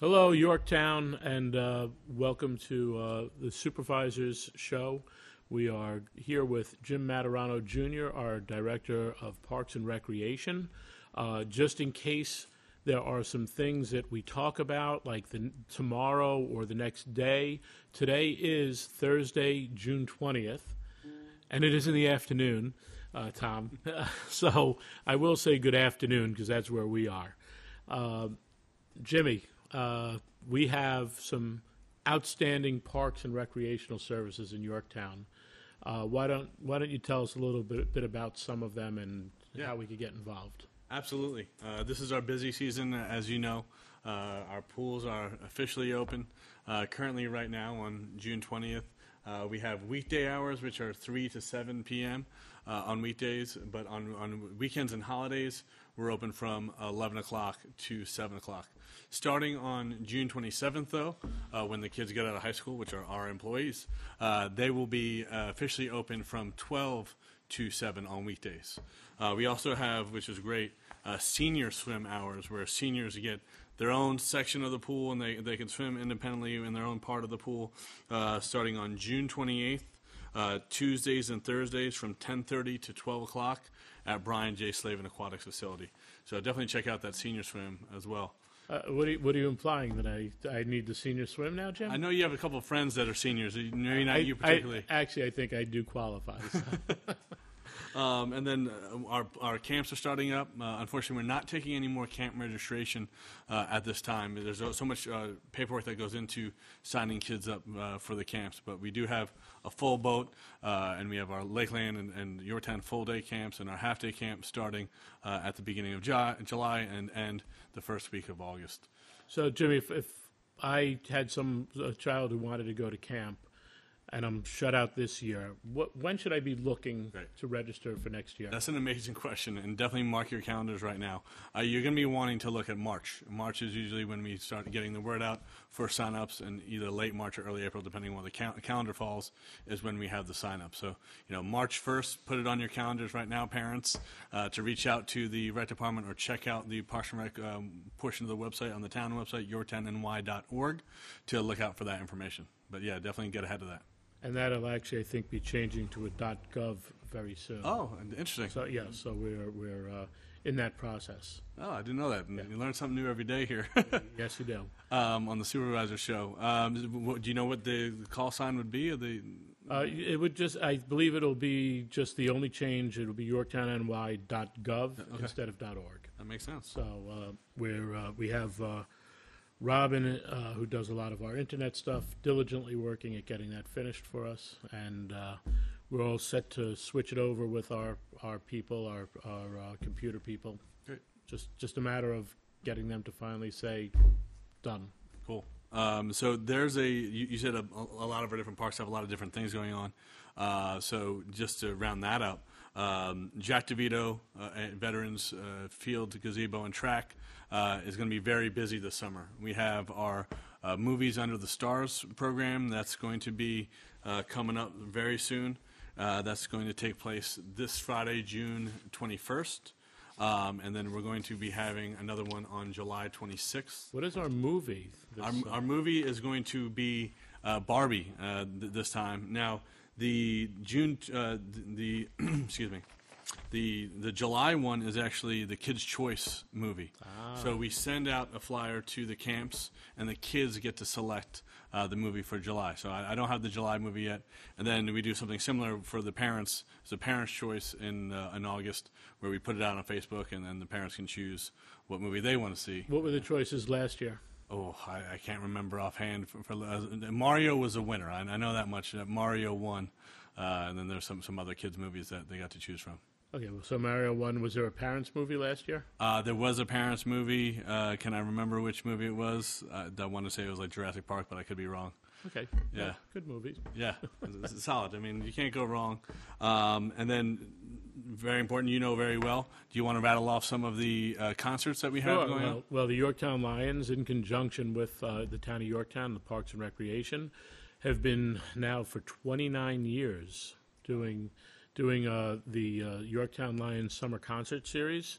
Hello, Yorktown, and welcome to the Supervisors Show. We are here with Jim Materano Jr., our Director of Parks and Recreation. Just in case there are some things that we talk about, like tomorrow or the next day. Today is Thursday, June 20th, and it is in the afternoon, Tom. So I will say good afternoon because that's where we are. Jimmy, we have some outstanding parks and recreational services in Yorktown. Why don't you tell us a little bit about some of them and how we could get involved? Absolutely. This is our busy season, as you know. Our pools are officially open. Currently, right now, on June 20th, we have weekday hours, which are 3 to 7 p.m. On weekdays, but on weekends and holidays, we're open from 11 o'clock to 7 o'clock. Starting on June 27th, though, when the kids get out of high school, which are our employees, they will be officially open from 12 to 7 on weekdays. We also have, which is great, senior swim hours, where seniors get their own section of the pool and they can swim independently in their own part of the pool, starting on June 28th. Tuesdays and Thursdays from 10:30 to 12 o'clock at Brian J. Slavin Aquatics Facility. So definitely check out that senior swim as well. What are you implying, that I need the senior swim now, Jim? I know you have a couple of friends that are seniors. Maybe not you particularly. I think I do qualify. So. And then our camps are starting up. Unfortunately, we're not taking any more camp registration at this time. There's so much paperwork that goes into signing kids up for the camps. But we do have a full boat, and we have our Lakeland and Yorktown full-day camps and our half-day camp starting at the beginning of July and end the first week of August. So, Jimmy, if I had a child who wanted to go to camp, and I'm shut out this year, when should I be looking to register for next year? That's an amazing question, and definitely mark your calendars right now. You're going to be wanting to look at March. March is usually when we start getting the word out for sign-ups, and either late March or early April, depending on where the calendar falls, is when we have the sign-up. So, March 1st, put it on your calendars right now, parents, to reach out to the rec department or check out the Parks and Rec portion of the website on the town website, yorktownny.org, to look out for that information. But, yeah, definitely get ahead of that. And that'll actually, I think, be changing to a .gov very soon. Oh, interesting. So so we're in that process. Oh, I didn't know that. You learn something new every day here. Yes, you do. On the Supervisor Show. Do you know what the call sign would be? Or it would I believe it'll be just the only change. It'll be yorktownny.gov instead of .org. That makes sense. So we have Robin, who does a lot of our internet stuff, diligently working at getting that finished for us, and we're all set to switch it over with our people, our computer people. Great. Just a matter of getting them to finally say, done. Cool. So there's you said a lot of our different parks have a lot of different things going on. So just to round that up, Jack DeVito, Veterans Field, Gazebo, and Track is going to be very busy this summer. We have our Movies Under the Stars program that's going to be coming up very soon. That's going to take place this Friday, June 21st. And then we're going to be having another one on July 26th. What is our movie? Our movie is going to be Barbie this time. Now, the excuse me, the July one is actually the Kids' Choice movie. So we send out a flyer to the camps, and the kids get to select the movie for July. So I don't have the July movie yet. And then we do something similar for the parents. It's a Parents' Choice in August, where we put it out on Facebook, and then the parents can choose what movie they want to see. What were the choices last year? Oh, I can't remember offhand. Mario was a winner. I know that much. Mario won. And then there's some other kids' movies that they got to choose from. Okay, well, so Mario won. Was there a Parents movie last year? There was a Parents movie. Can I remember which movie it was? I want to say it was like Jurassic Park, but I could be wrong. Okay. Yeah. Well, good movies. Yeah, it's solid. I mean, you can't go wrong. And then, very important, you know very well, do you want to rattle off some of the concerts that we have going on? Well, the Yorktown Lions, in conjunction with the town of Yorktown, the Parks and Recreation, have been now for 29 years doing the Yorktown Lions Summer Concert Series.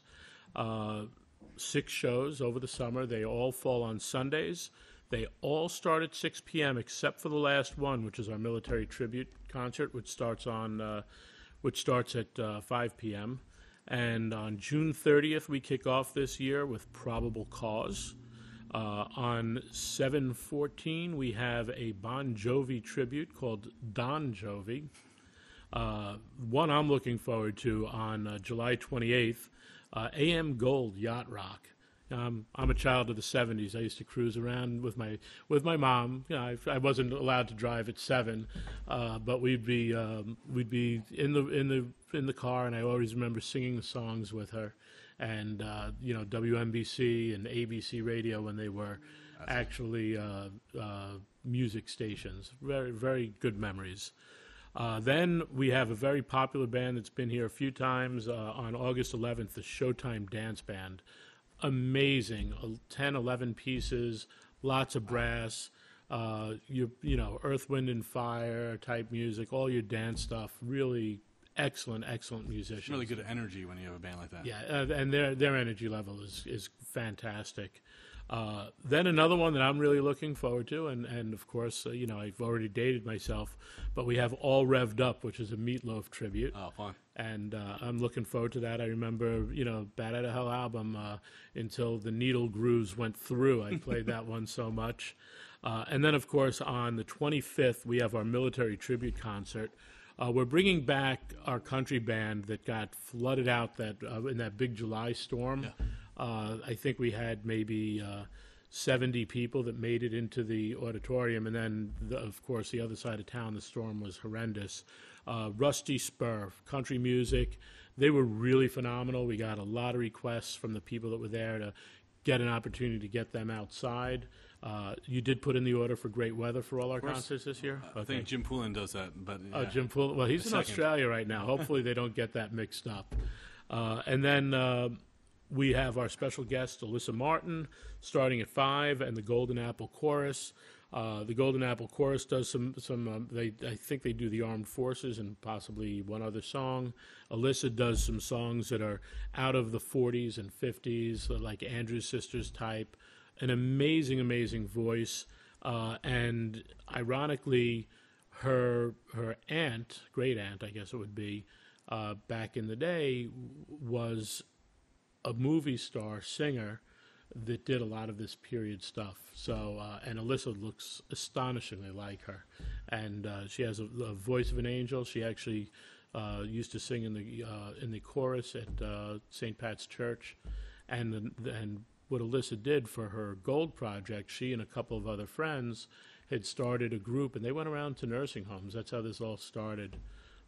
6 shows over the summer. They all fall on Sundays. They all start at 6 p.m. except for the last one, which is our military tribute concert, which starts at 5 p.m. And on June 30th, we kick off this year with Probable Cause. On 7/14, we have a Bon Jovi tribute called Don Jovi. One I'm looking forward to on July 28th, AM Gold Yacht Rock. I'm a child of the 70s. I used to cruise around with my mom. You know, I wasn't allowed to drive at 7, but we'd be in the car, and I always remember singing the songs with her. And WNBC and ABC Radio when they were actually music stations. Very, very good memories. Then we have a very popular band that's been here a few times. On August 11th, the Showtime Dance Band. Amazing, 10, 11 pieces, lots of brass, Earth, Wind, and Fire type music, all your dance stuff. Really excellent musicians. Really good energy when you have a band like that. Yeah, and their energy level is fantastic. Then another one that I'm really looking forward to, and of course, I've already dated myself, but we have All Revved Up, which is a Meatloaf tribute. Oh, fun. And I'm looking forward to that. I remember, Bat Outta Hell album, until the needle grooves went through. I played that one so much. And then, of course, on the 25th, we have our military tribute concert. We're bringing back our country band that got flooded out in that big July storm. Yeah. I think we had maybe 70 people that made it into the auditorium, and then, of course, the other side of town, the storm was horrendous. Rusty Spur, country music. They were really phenomenal. We got a lot of requests from the people that were there to get an opportunity to get them outside. You did put in the order for great weather for all our concerts this year? I think Jim Poulin does that. But yeah. Jim Poulin. Well, he's in Australia right now. Hopefully they don't get that mixed up. And then we have our special guest, Alyssa Martin, starting at 5, and the Golden Apple Chorus. The Golden Apple Chorus does some I think they do the Armed Forces and possibly one other song. Alyssa does some songs that are out of the 40s and 50s, like Andrews Sisters type. An amazing voice. And ironically, her aunt, great aunt, I guess it would be, back in the day, was a movie star singer that did a lot of this period stuff. So, and Alyssa looks astonishingly like her, and she has a voice of an angel. She actually used to sing in the chorus at St. Pat's Church, and what Alyssa did for her Gold project, she and a couple of other friends had started a group, and they went around to nursing homes. That's how this all started.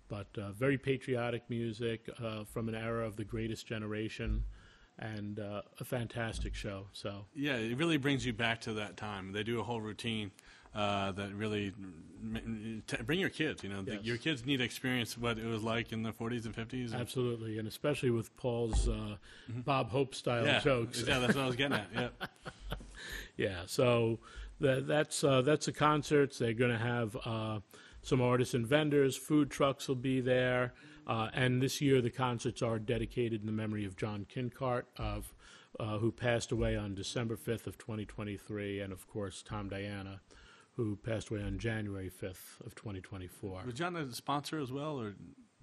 But very patriotic music from an era of the greatest generation. And a fantastic show. So yeah, it really brings you back to that time. They do a whole routine that really bring your kids. Yes. Your kids need to experience what it was like in the 40s and 50s. Absolutely, and especially with Paul's Bob Hope style jokes. Yeah, that's what I was getting at. Yeah, yeah. So that's the concerts. They're going to have some artists and vendors. Food trucks will be there. And this year, the concerts are dedicated in the memory of John Kincart, who passed away on December 5th of 2023, and, of course, Tom Diana, who passed away on January 5th of 2024. Was John a sponsor as well? Or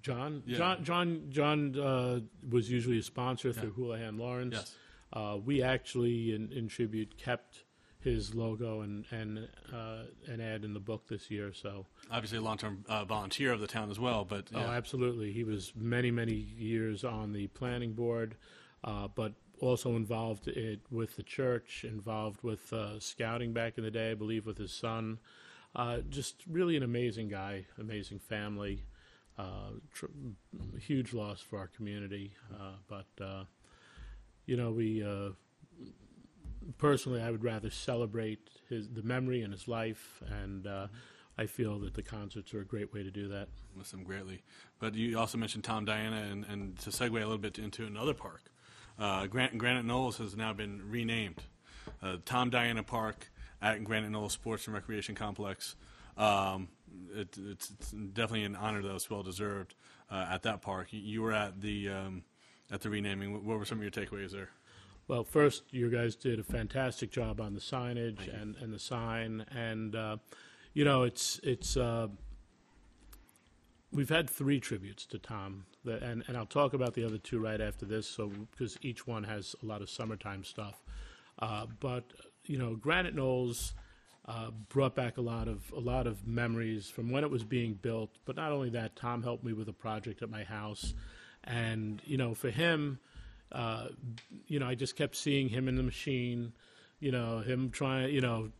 John? Yeah. John was usually a sponsor through Houlihan Lawrence. Yes. We actually, in tribute, kept his logo and an ad in the book this year. So obviously a long-term volunteer of the town as well. But yeah. Oh, absolutely. He was many years on the planning board, but also involved with the church, involved with scouting back in the day, I believe, with his son. Just really an amazing guy, amazing family. Huge loss for our community. But we... Personally, I would rather celebrate the memory and his life, and I feel that the concerts are a great way to do that. Miss him greatly. But you also mentioned Tom Diana, and to segue a little bit into another park, Granite Knolls has now been renamed Tom Diana Park at Granite Knolls Sports and Recreation Complex. It's definitely an honor that was well deserved at that park. You were at the renaming. What were some of your takeaways there? Well, first, you guys did a fantastic job on the signage Thank you. and the sign, and you know, it's we've had 3 tributes to Tom, and I'll talk about the other 2 right after this, so because each one has a lot of summertime stuff. But you know, Granite Knolls brought back a lot of memories from when it was being built. But not only that, Tom helped me with a project at my house, and you know, for him, you know, I just kept seeing him in the machine. You know, him trying,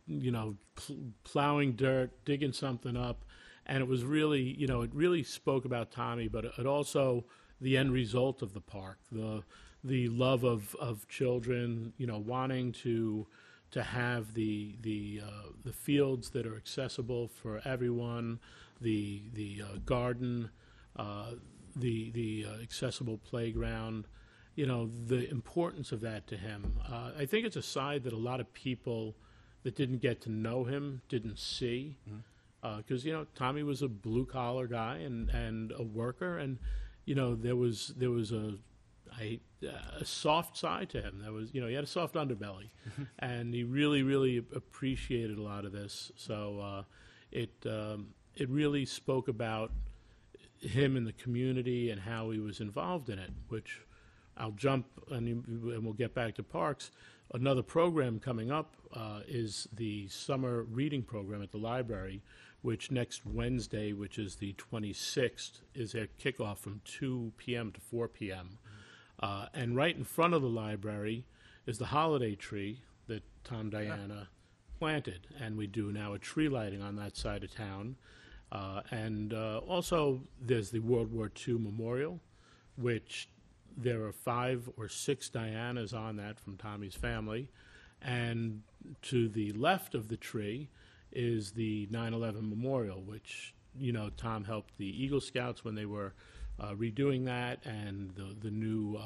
plowing dirt, digging something up, and it was really, you know, it really spoke about Tommy, but it also the end result of the park, the love of children, you know, wanting to have the fields that are accessible for everyone, the garden, the accessible playground. You know, the importance of that to him. I think it's a side that a lot of people that didn't get to know him didn't see. Because, you know, Tommy was a blue-collar guy and a worker, and, you know, there was a soft side to him. There was, you know, he had a soft underbelly, and he really, really appreciated a lot of this. So it really spoke about him in the community and how he was involved in it, which I'll jump and we'll get back to parks. Another program coming up is the summer reading program at the library, which next Wednesday, which is the 26th, is their kickoff from 2 p.m. to 4 p.m. And right in front of the library is the holiday tree that Tom Diana planted. And we do now a tree lighting on that side of town. And also there's the World War II Memorial, which there are 5 or 6 Dianas on that from Tommy's family. And to the left of the tree is the 9/11 Memorial, which, you know, Tom helped the Eagle Scouts when they were redoing that, and the new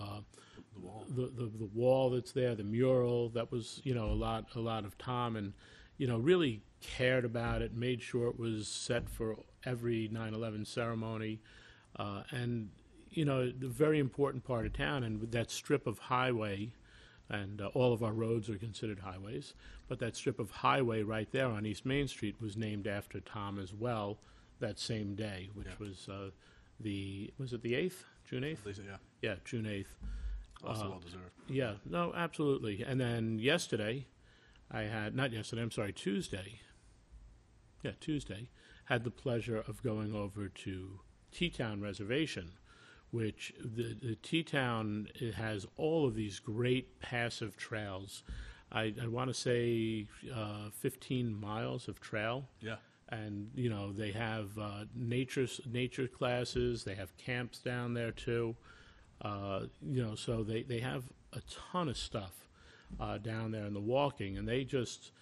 the wall that's there, the mural, that was, you know, a lot of Tom, and, you know, really cared about it, made sure it was set for every 9/11 ceremony, and, you know, the very important part of town, and with that strip of highway, and all of our roads are considered highways, but that strip of highway right there on East Main Street was named after Tom as well that same day, which was was it the 8th, June 8th? Yeah, June 8th. Also well-deserved. Yeah, no, absolutely. And then yesterday, Tuesday. Yeah, Tuesday, had the pleasure of going over to T-Town Reservation, which the T-Town, it has all of these great passive trails. I want to say 15 miles of trail. Yeah. And, you know, they have nature classes. They have camps down there, too. You know, so they have a ton of stuff down there in the walking. And they just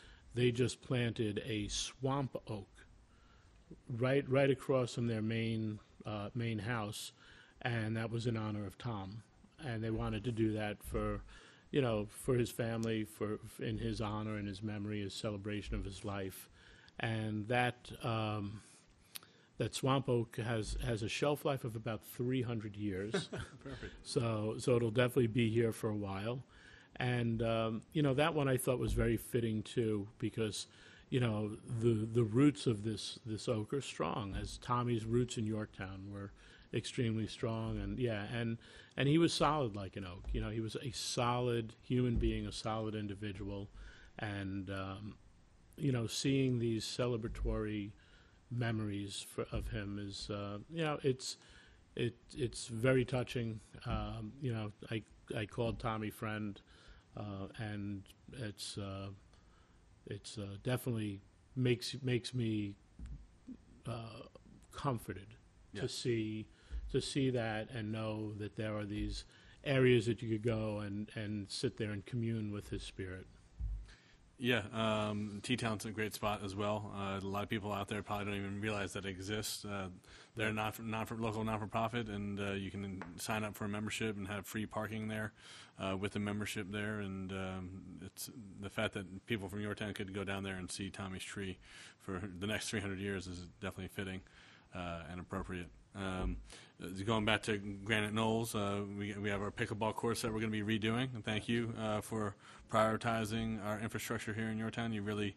planted a swamp oak right across from their main house. And that was in honor of Tom. And they wanted to do that for, you know, for his family, in his honor and his memory, his celebration of his life. And that swamp oak has a shelf life of about 300 years. Perfect. So it'll definitely be here for a while. And, you know, that one I thought was very fitting, too, because, you know, the roots of this oak are strong, as Tommy's roots in Yorktown were extremely strong. And, yeah, and he was solid like an oak. You know, he was a solid human being, a solid individual. And, you know, seeing these celebratory memories of him is, you know, it's very touching. You know, I called Tommy friend, and it's definitely makes me comforted to see that and know that there are these areas that you could go and sit there and commune with his spirit. Yeah, T-Town's a great spot as well. A lot of people out there probably don't even realize that it exists. They're local not-for-profit, and you can sign up for a membership and have free parking there with a membership there. And it's the fact that people from Yorktown could go down there and see Tommy's tree for the next 300 years is definitely fitting and appropriate. Going back to Granite Knolls, we have our pickleball course that we're going to be redoing. And thank you for prioritizing our infrastructure here in Yorktown. You've really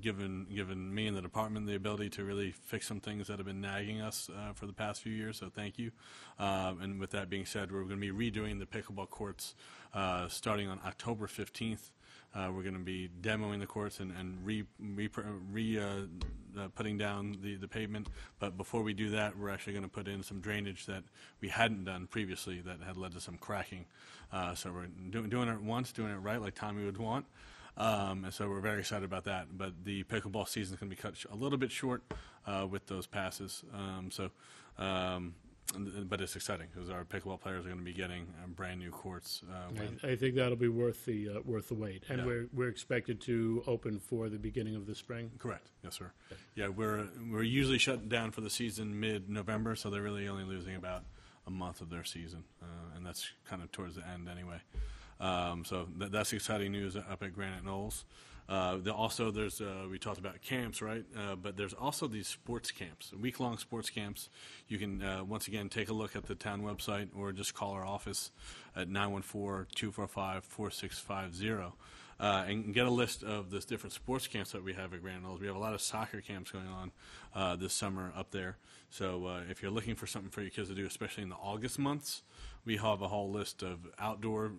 given me and the department the ability to really fix some things that have been nagging us for the past few years, so thank you. And with that being said, we're going to be redoing the pickleball courts starting on October 15th. We're going to be demoing the courts and putting down the pavement. But before we do that, we're actually going to put in some drainage that we hadn't done previously that had led to some cracking. So we're doing it once, doing it right like Tommy would want. And so we're very excited about that. But the pickleball season is going to be cut a little bit short with those passes. But it's exciting because our pickleball players are going to be getting brand new courts. I think that'll be worth the wait, and Yeah. we're expected to open for the beginning of the spring. Correct. Yes, sir. Yeah, we're usually shut down for the season mid-November, so they're really only losing about a month of their season, and that's kind of towards the end anyway. So that's exciting news up at Granite Knolls. We talked about camps, right? But there's also these sports camps, week-long sports camps. You can, once again, take a look at the town website or just call our office at 914-245-4650 and get a list of the different sports camps that we have at Granite Knolls. We have a lot of soccer camps going on this summer up there. So if you're looking for something for your kids to do, especially in the August months, we have a whole list of outdoor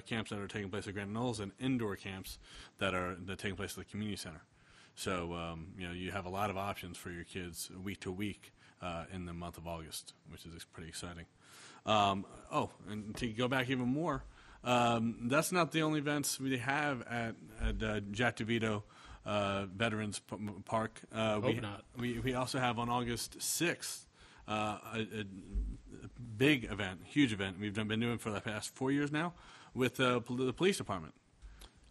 camps that are taking place at Granite Knolls and indoor camps that are taking place at the community center. So you have a lot of options for your kids week to week in the month of August, which is pretty exciting. And to go back even more, that's not the only events we have at Jack DeVito Veterans Park. Hope not. We also have on August 6th a big event, huge event we've been doing for the past 4 years now with the police department.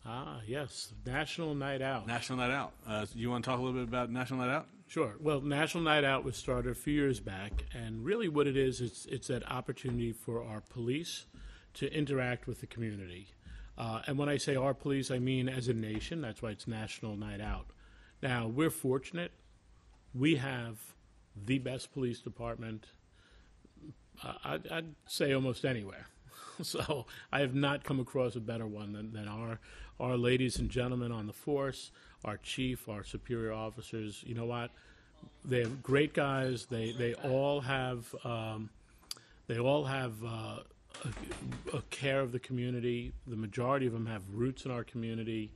Ah, yes, National Night Out. National Night Out. You want to talk a little bit about National Night Out? Sure. Well, National Night Out was started a few years back, and really what it is, it's that opportunity for our police to interact with the community. And when I say our police, I mean as a nation. That's why it's National Night Out. Now, we're fortunate. We have the best police department, I'd say almost anywhere. So I have not come across a better one than our ladies and gentlemen on the force, our chief, our superior officers. You know what? They have great guys. They all have a care of the community. The majority of them have roots in our community,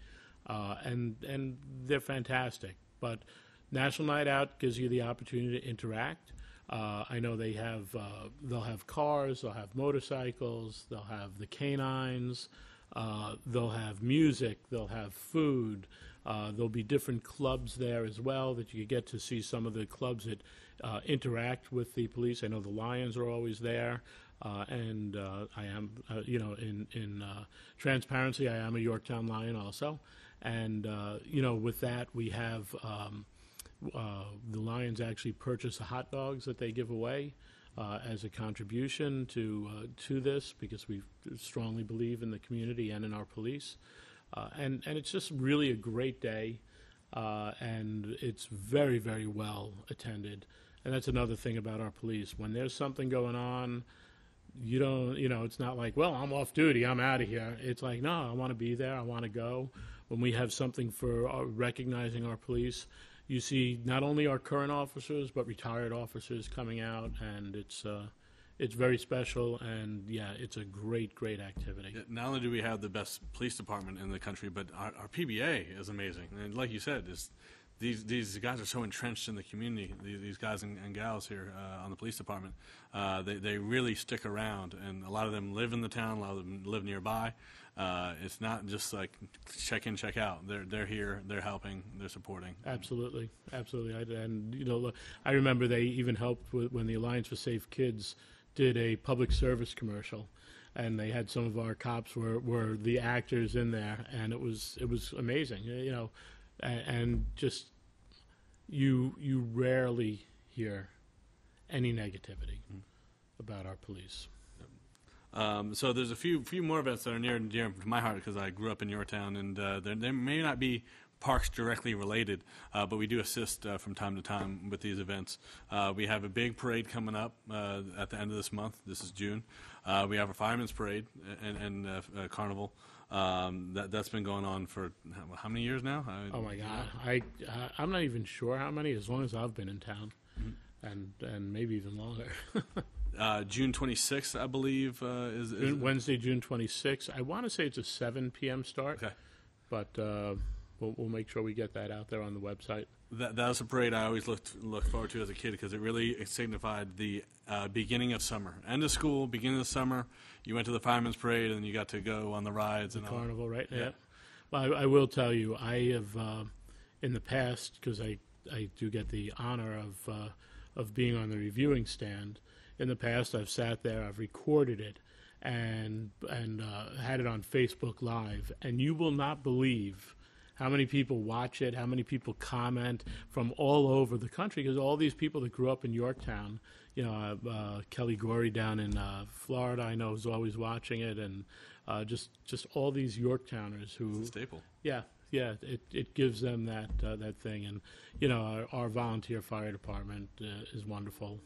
and they're fantastic. But National Night Out gives you the opportunity to interact. I know they'll have cars, they'll have motorcycles, they'll have the canines, they'll have music, they'll have food. There'll be different clubs there as well that you get to see some of the clubs that interact with the police. I know the Lions are always there, and I am, in transparency, I am a Yorktown Lion also. And, with that, we have the Lions actually purchase the hot dogs that they give away as a contribution to this, because we strongly believe in the community and in our police. And it's just really a great day, and it's very, very well attended. And that's another thing about our police. When there's something going on, it's not like, well, I'm off duty, I'm out of here. It's like, no, I want to be there, I want to go. When we have something for recognizing our police, you see not only our current officers, but retired officers coming out, and it's very special, and, yeah, it's a great, great activity. Not only do we have the best police department in the country, but our PBA is amazing. And like you said, these guys are so entrenched in the community, these guys and gals here on the police department. They really stick around, and a lot of them live in the town, a lot of them live nearby. It's not just like check in, check out. They're here, they're helping, they're supporting. Absolutely. And I remember they even helped when the Alliance for Safe Kids did a public service commercial, and they had some of our cops were the actors in there, and it was amazing, and just you rarely hear any negativity about our police. So there's a few more events that are near and dear to my heart because I grew up in Yorktown, and they may not be parks directly related, but we do assist from time to time with these events. We have a big parade coming up at the end of this month. This is June. We have a fireman's parade and carnival. That's been going on for how many years now? Oh my God, I'm not even sure how many. As long as I've been in town, and maybe even longer. June 26th, I believe, is Wednesday, June 26th. I want to say it's a 7 p.m. start. Okay. But we'll make sure we get that out there on the website. That was a parade I always looked forward to as a kid because it signified the beginning of summer. End of school, beginning of summer, you went to the fireman's parade and you got to go on the rides. The and carnival, all. right? Yeah. Well, I will tell you, I have, in the past, because I do get the honor of being on the reviewing stand. In the past, I've sat there, I've recorded it, and had it on Facebook Live, and you will not believe how many people watch it, how many people comment from all over the country, because all these people that grew up in Yorktown, Kelly Gorey down in Florida, I know, is always watching it, and just all these Yorktowners who... It's a staple. Yeah, it gives them that thing, and our volunteer fire department is wonderful,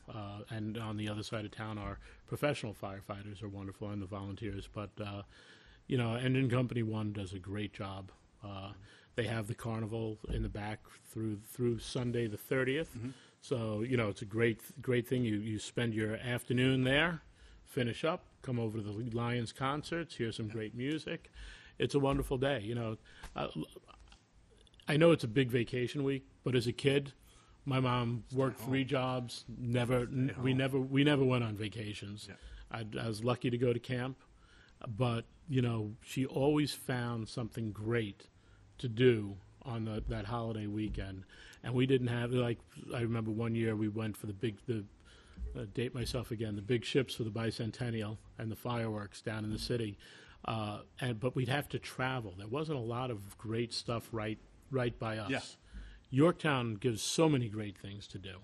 and on the other side of town, our professional firefighters are wonderful, and the volunteers. But Engine Company 1 does a great job. They have the carnival in the back through Sunday the 30th, so it's a great thing. You spend your afternoon there, finish up, come over to the Lions concerts, hear some great music. It's a wonderful day. I know it's a big vacation week, but as a kid, my mom worked 3 jobs. We never went on vacations. Yeah. I was lucky to go to camp, but she always found something great to do on that holiday weekend, and we didn't have I remember one year we went for the date myself again, the big ships for the bicentennial and the fireworks down in the city. But we'd have to travel. There wasn't a lot of great stuff right by us. Yeah. Yorktown gives so many great things to do.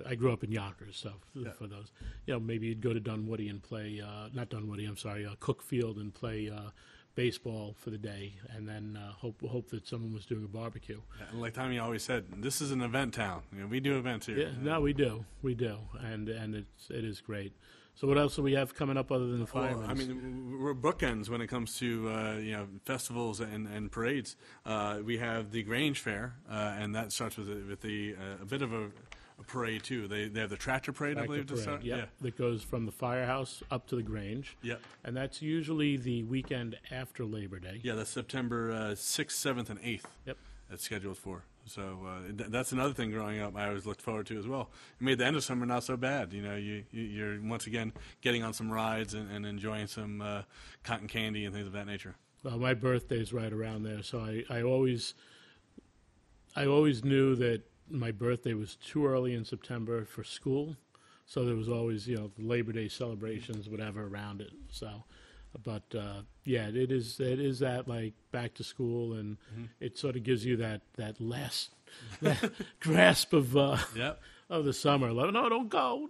I grew up in Yonkers, so for those, maybe you'd go to Dunwoody and play, not Dunwoody, I'm sorry, Cookfield and play baseball for the day, and then hope that someone was doing a barbecue. Yeah, like Tommy always said, this is an event town. We do events here. Yeah, no, we do, and it is great. So what else do we have coming up other than the firemen? I mean, we're bookends when it comes to festivals and parades. We have the Grange Fair, and that starts with a bit of a parade too. They have the tractor parade, I believe, to start. Yep. Yeah, that goes from the firehouse up to the Grange. Yep. And that's usually the weekend after Labor Day. Yeah, that's September 6th, 7th, and 8th. Yep. That's scheduled for. So that's another thing growing up I always looked forward to as well. It made the end of summer not so bad. You're once again getting on some rides and enjoying some cotton candy and things of that nature. Well, my birthday's right around there, so I always knew that my birthday was too early in September for school, so there was always Labor Day celebrations, whatever around it. So. But it is that like back to school, and it sort of gives you that last grasp of the summer. Like, no, don't go.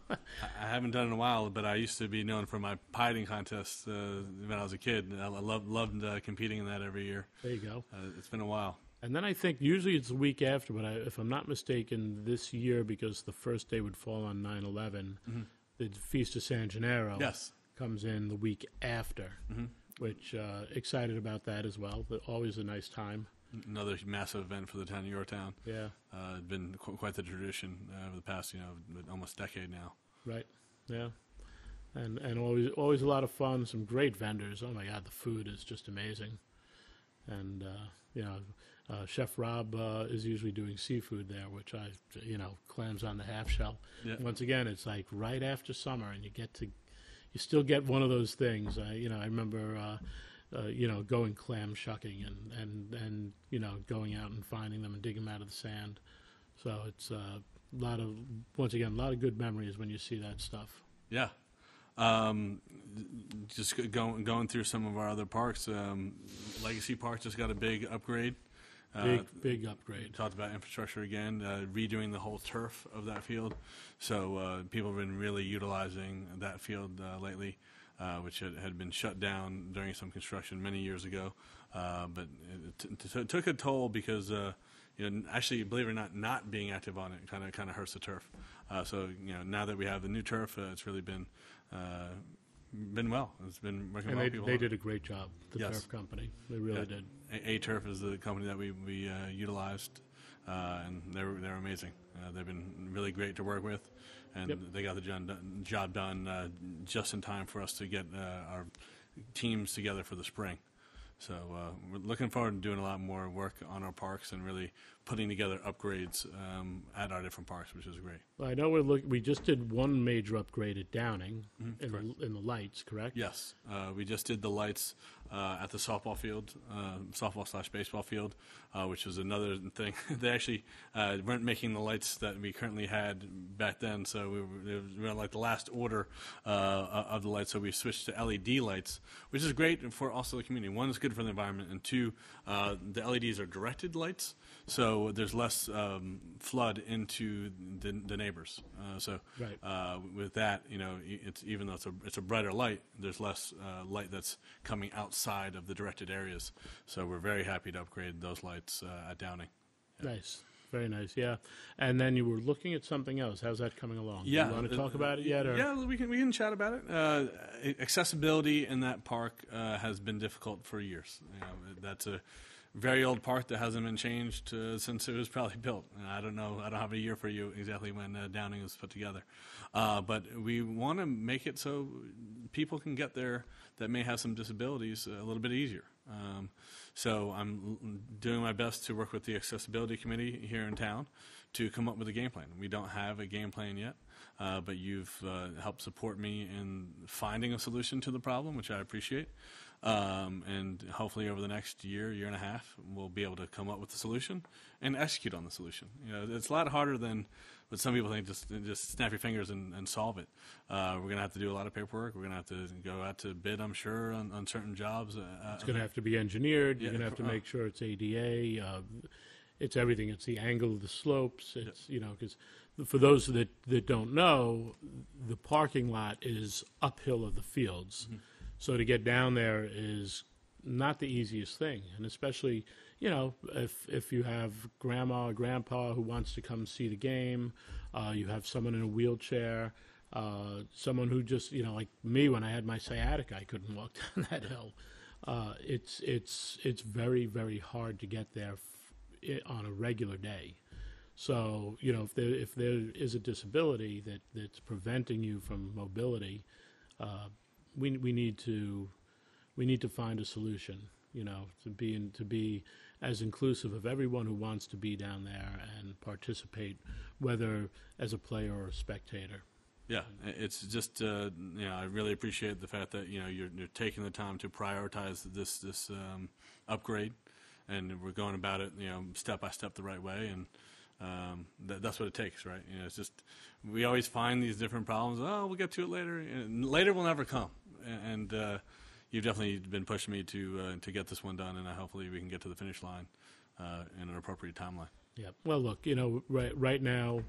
I haven't done it in a while, but I used to be known for my pieting contests when I was a kid. I loved competing in that every year. There you go. It's been a while. And then I think usually it's the week after, but if I'm not mistaken, this year, because the first day would fall on 9/11, the Feast of San Gennaro. Yes. Comes in the week after, which excited about that as well. But always a nice time. Another massive event for the town of Yorktown. Yeah, it's been quite the tradition over the past almost decade now. Right. Yeah, and always a lot of fun. Some great vendors. Oh my God, the food is just amazing. And Chef Rob is usually doing seafood there, which clams on the half shell. Yeah. Once again, it's like right after summer, and you still get one of those things. I remember, going clam shucking and going out and finding them and digging them out of the sand. So it's a lot of good memories when you see that stuff. Yeah. Just going through some of our other parks. Legacy Park just got a big upgrade. Big upgrade. Talked about infrastructure again, redoing the whole turf of that field. So people have been really utilizing that field lately. which had been shut down during some construction many years ago. But it took a toll because, actually, believe it or not being active on it kind of hurts the turf. So now that we have the new turf, it's really been well. It's been working well. They did a great job, the Yes. turf company. They really did. A-Turf is the company that we utilized, and they're amazing. They've been really great to work with, and they got the job done just in time for us to get our teams together for the spring. So we're looking forward to doing a lot more work on our parks and really putting together upgrades at our different parks, which is great. Well, I know we just did one major upgrade at Downing in the lights, correct? Yes, we just did the lights at the softball field, softball/baseball field, which was another thing. They actually weren't making the lights that we currently had back then, so we were like the last order of the lights. So we switched to LED lights, which is great for also the community. One, it's good for the environment, and two, the LEDs are directed lights, so there's less flood into the neighbors. With that, it's even though it's a brighter light, there's less light that's coming outside of the directed areas. So we're very happy to upgrade those lights at Downing. Yeah. Nice. Very nice, yeah. And then you were looking at something else. How's that coming along? Yeah. Do you want to talk about it yet? Or? Yeah, we can chat about it. Accessibility in that park has been difficult for years. That's a very old park that hasn't been changed since it was probably built. I don't know. I don't have a year for you exactly when Downing was put together. But we want to make it so people can get there that may have some disabilities a little bit easier. So I'm doing my best to work with the accessibility committee here in town to come up with a game plan. We don't have a game plan yet, but you've helped support me in finding a solution to the problem, which I appreciate. And hopefully over the next year and a half, we'll be able to come up with a solution and execute on the solution. It's a lot harder than what some people think, just snap your fingers and solve it. We're going to have to do a lot of paperwork. We're going to have to go out to bid, I'm sure, on certain jobs. It's going to have to be engineered. You're going to have to make sure it's ADA. It's everything. It's the angle of the slopes. It's, because for those that don't know, the parking lot is uphill of the fields. Mm-hmm. So to get down there is not the easiest thing, and especially, if you have grandma or grandpa who wants to come see the game, you have someone in a wheelchair, someone who just, like me, when I had my sciatica, I couldn't walk down that hill. It's very, very hard to get there on a regular day. So, if there is a disability that's preventing you from mobility, we need to find a solution, to be as inclusive of everyone who wants to be down there and participate, whether as a player or a spectator. Yeah, it's just I really appreciate the fact that you're taking the time to prioritize this upgrade, and we're going about it step by step the right way, and that's what it takes, right? It's just we always find these different problems. Oh, we'll get to it later, and later will never come. And you've definitely been pushing me to get this one done, and hopefully we can get to the finish line in an appropriate timeline. Yeah. Well, look, right now,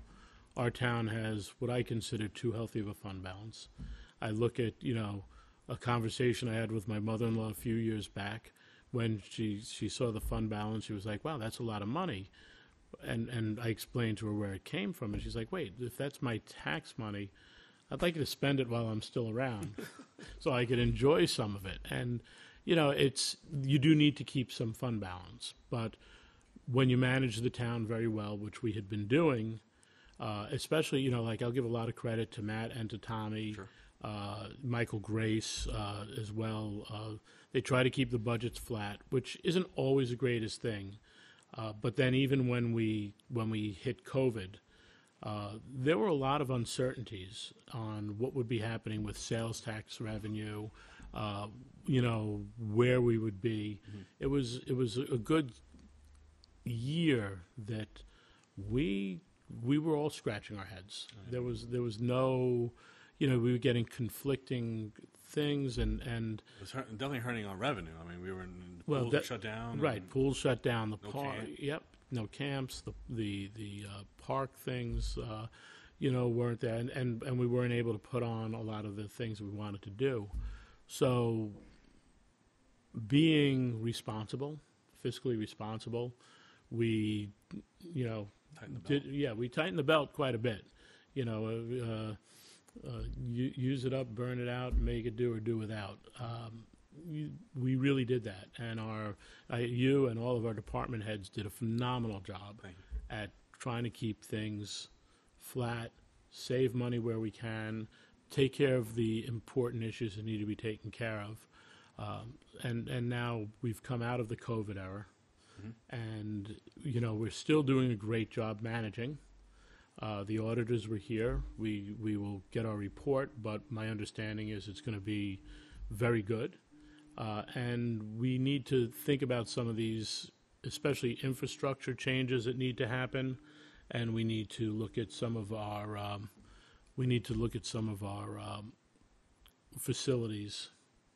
our town has what I consider too healthy of a fund balance. I look at a conversation I had with my mother-in-law a few years back when she saw the fund balance. She was like, "Wow, that's a lot of money," and I explained to her where it came from, and she's like, "Wait, if that's my tax money, I'd like you to spend it while I'm still around so I could enjoy some of it." And, you do need to keep some fund balance. But when you manage the town very well, which we had been doing, especially, I'll give a lot of credit to Matt and to Tommy, sure. Michael Grace as well. They try to keep the budgets flat, which isn't always the greatest thing. But then even when we hit COVID, there were a lot of uncertainties on what would be happening with sales tax revenue, where we would be. Mm-hmm. It was a good year that we were all scratching our heads. Right. There was no, we were getting conflicting things, and it was definitely hurting on revenue. I mean, we were pools were shut down. Right, pools shut down. The no park. camp. Yep. No camps. The park things. weren't there, and we weren't able to put on a lot of the things we wanted to do. So being responsible, fiscally responsible, we, we tightened the belt quite a bit. Use it up, burn it out, make it do or do without. We really did that, and you and all of our department heads did a phenomenal job at trying to keep things flat, save money where we can, take care of the important issues that need to be taken care of. And now we've come out of the COVID era, and we're still doing a great job managing. The auditors were here. We will get our report, but my understanding is it's going to be very good. And we need to think about some of these, especially infrastructure changes that need to happen, and we need to look at some of our facilities,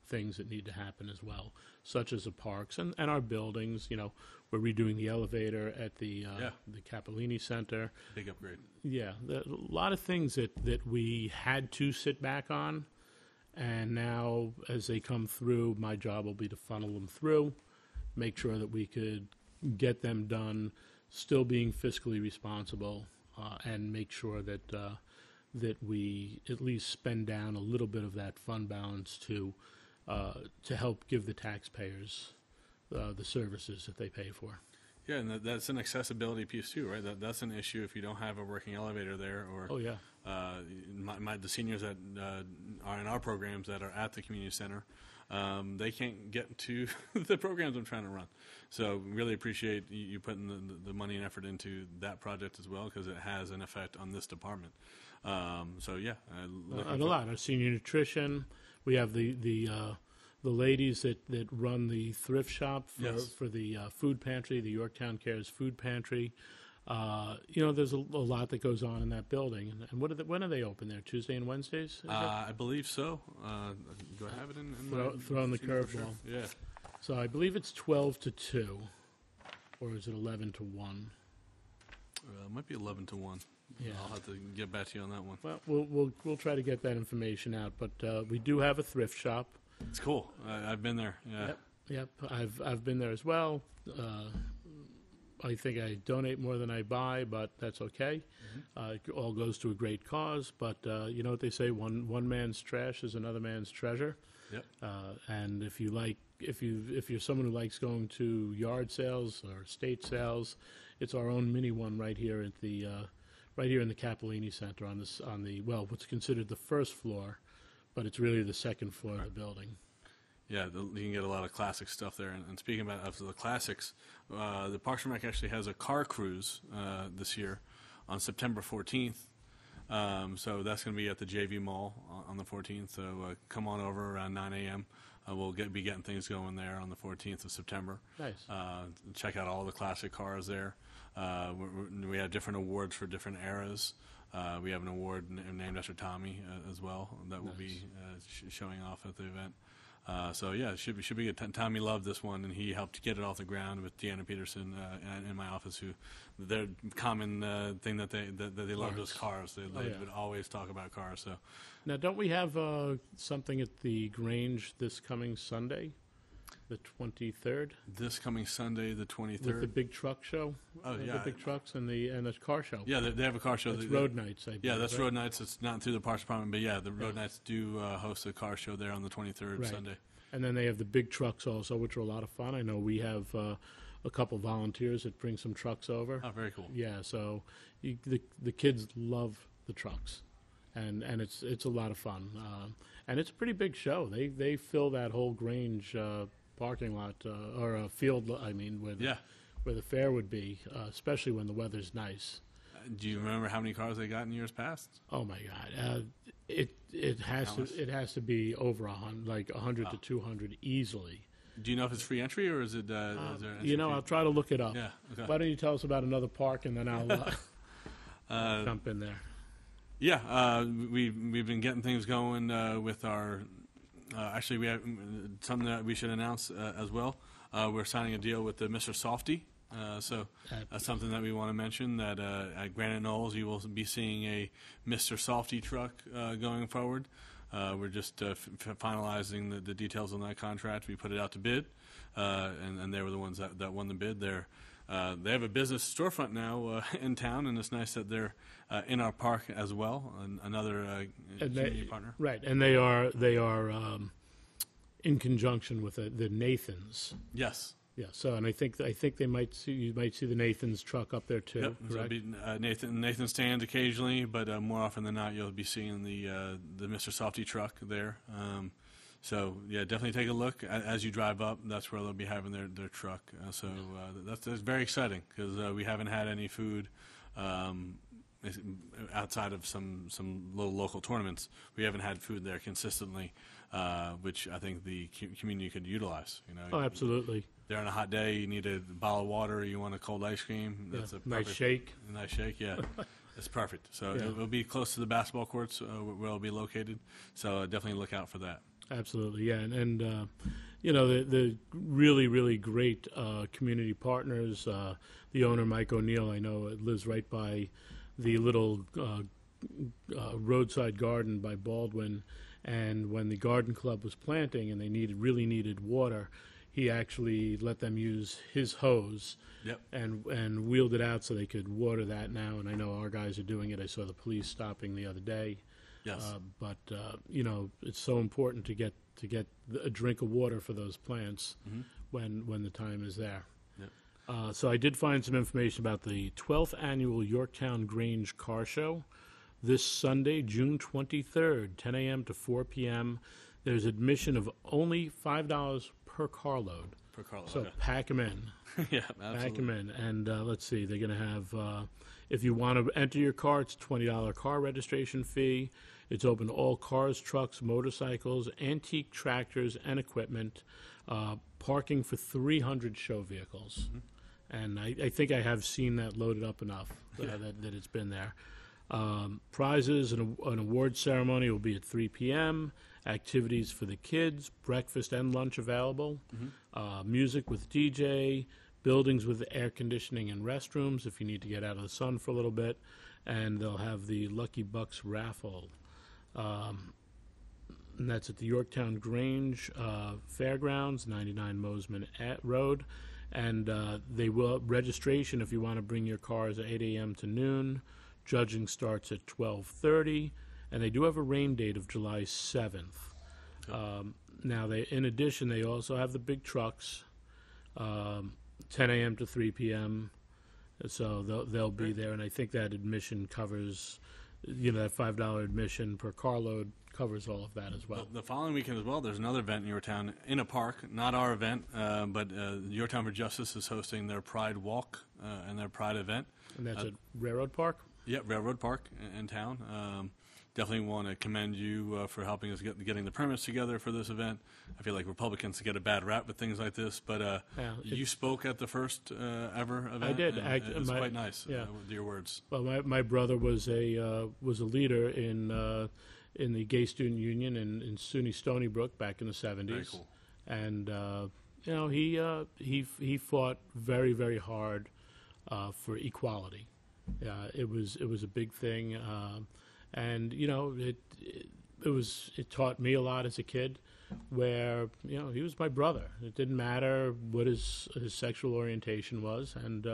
things that need to happen as well, such as the parks and our buildings. We're redoing the elevator at the Capellini Center. Big upgrade. Yeah, a lot of things that we had to sit back on, and now as they come through, my job will be to funnel them through, make sure that we could get them done, still being fiscally responsible, and make sure that we at least spend down a little bit of that fund balance to help give the taxpayers the services that they pay for. Yeah, and that's an accessibility piece too, right? That's an issue if you don't have a working elevator there, or the seniors that are in our programs that are at the community center, they can't get to the programs I'm trying to run. So really appreciate you putting the money and effort into that project as well, because it has an effect on this department. And a lot. Our senior nutrition, we have the ladies that run the thrift shop for the food pantry, the Yorktown Cares food pantry. There's a lot that goes on in that building. And when are they open there? Tuesday and Wednesdays? I believe so. Do I have it in throwing the curveball? Yeah. So I believe it's 12 to 2, or is it 11 to 1? It might be 11 to 1. Yeah. I'll have to get back to you on that one. Well, we'll try to get that information out. But we do have a thrift shop. It's cool. I've been there. Yeah. Yep. I've been there as well. I think I donate more than I buy, but that's okay. It all goes to a great cause. But you know what they say: one man's trash is another man's treasure. Yep. And if you're someone who likes going to yard sales or estate sales, it's our own mini one right here at the right here in the Capellini Center on what's considered the first floor, but it's really the second floor of the building. Yeah, you can get a lot of classic stuff there. And speaking about the classics, the Parks and Rec actually has a car cruise this year on September 14th. So that's going to be at the JV Mall on the 14th. So come on over around 9 a.m. We'll be getting things going there on the 14th of September. Nice. Check out all the classic cars there. We have different awards for different eras. We have an award named after Tommy as well that will be showing off at the event. It should be good. Tommy loved this one, and he helped get it off the ground with Deanna Peterson in my office. Who their common thing that they loved was cars. They would always talk about cars. So now, don't we have something at the Grange this coming Sunday, the 23rd? This coming Sunday, the 23rd, with the big truck show. Oh the big trucks and the car show. Yeah, they have a car show. It's Road Nights. That's Road Nights. It's not through the Parks Department, but the Road Nights do host a car show there on the 23rd Sunday. And then they have the big trucks also, which are a lot of fun. I know we have a couple volunteers that bring some trucks over. Oh, very cool. Yeah, so the kids love the trucks, and it's a lot of fun. And it's a pretty big show. They fill that whole Grange parking lot or field. I mean, where the fair would be, especially when the weather's nice. Do you remember how many cars they got in years past? Oh my God, it has to be over 100, like 100 to 200 easily. Do you know if it's free entry or is it? Is there an entry fee? I'll try to look it up. Yeah. Okay. Why don't you tell us about another park and then I'll jump in there. Yeah, we've been getting things going with our. Actually, we have something that we should announce as well. We're signing a deal with the Mr. Softy So that's something that we want to mention, that at Granite Knolls you will be seeing a Mr. Softy truck going forward. We're just finalizing the details on that contract. We put it out to bid, and they were the ones that won the bid. They have a business storefront now in town, and it's nice that they're in our park as well, another community partner. Right, and they are in conjunction with the Nathans. Yes. Yeah. So, and I think you might see the Nathans truck up there too. Yep. So it'll be Nathan stand occasionally, but more often than not, you'll be seeing the Mr. Softy truck there. So yeah, definitely take a look as you drive up. That's where they'll be having their truck. That's very exciting, because we haven't had any food outside of some little local tournaments. We haven't had food there consistently, which I think the community could utilize. Oh, absolutely. They're on a hot day. You need a bottle of water. You want a cold ice cream. That's a nice shake. A nice shake, yeah. It's perfect. So it'll be close to the basketball courts where it'll be located. So definitely look out for that. Absolutely, yeah, and the really, really great community partners. The owner, Mike O'Neill, I know lives right by the little roadside garden by Baldwin, and when the garden club was planting and they really needed water, he actually let them use his hose. Yep. and wheeled it out so they could water that now. And I know our guys are doing it. I saw the police stopping the other day. Yes. But it's so important to get a drink of water for those plants when the time is there. Yep. So I did find some information about the 12th annual Yorktown Grange Car Show this Sunday, June 23rd, 10 a.m. to 4 p.m. There's admission of only $5 per carload. Per carload. So okay. Pack them in. Yeah, absolutely. Pack them in. And let's see, they're going to have, if you want to enter your car, it's a $20 car registration fee. It's open to all cars, trucks, motorcycles, antique tractors, and equipment. Parking for 300 show vehicles. And I think I have seen that loaded up enough that it's been there. Prizes and an award ceremony will be at 3 p.m. Activities for the kids, breakfast and lunch available. Music with DJ, buildings with air conditioning and restrooms if you need to get out of the sun for a little bit. And they'll have the Lucky Bucks raffle. And that's at the Yorktown Grange Fairgrounds, 99 Mosman Road. And they will registration if you want to bring your cars at 8 a.m. to noon. Judging starts at 12:30, and they do have a rain date of July 7th. Now, in addition, they also have the big trucks, 10 a.m. to 3 p.m. So they'll be there, and I think that admission covers, that $5 admission per carload covers all of that as well. The following weekend as well, there's another event in Yorktown in a park, not our event, but Yorktown for Justice is hosting their Pride Walk and their Pride event. And that's at Railroad Park? Yeah, Railroad Park in town. Definitely want to commend you for helping us getting the permits together for this event. I feel like Republicans get a bad rap with things like this, but you spoke at the first ever event. I did. It was quite nice. With your words. Well, my brother was a leader in the Gay Student Union in SUNY Stony Brook back in the 70s. Very cool. And he fought very, very hard for equality. It was a big thing. And it taught me a lot as a kid, where he was my brother. It didn't matter what his sexual orientation was, and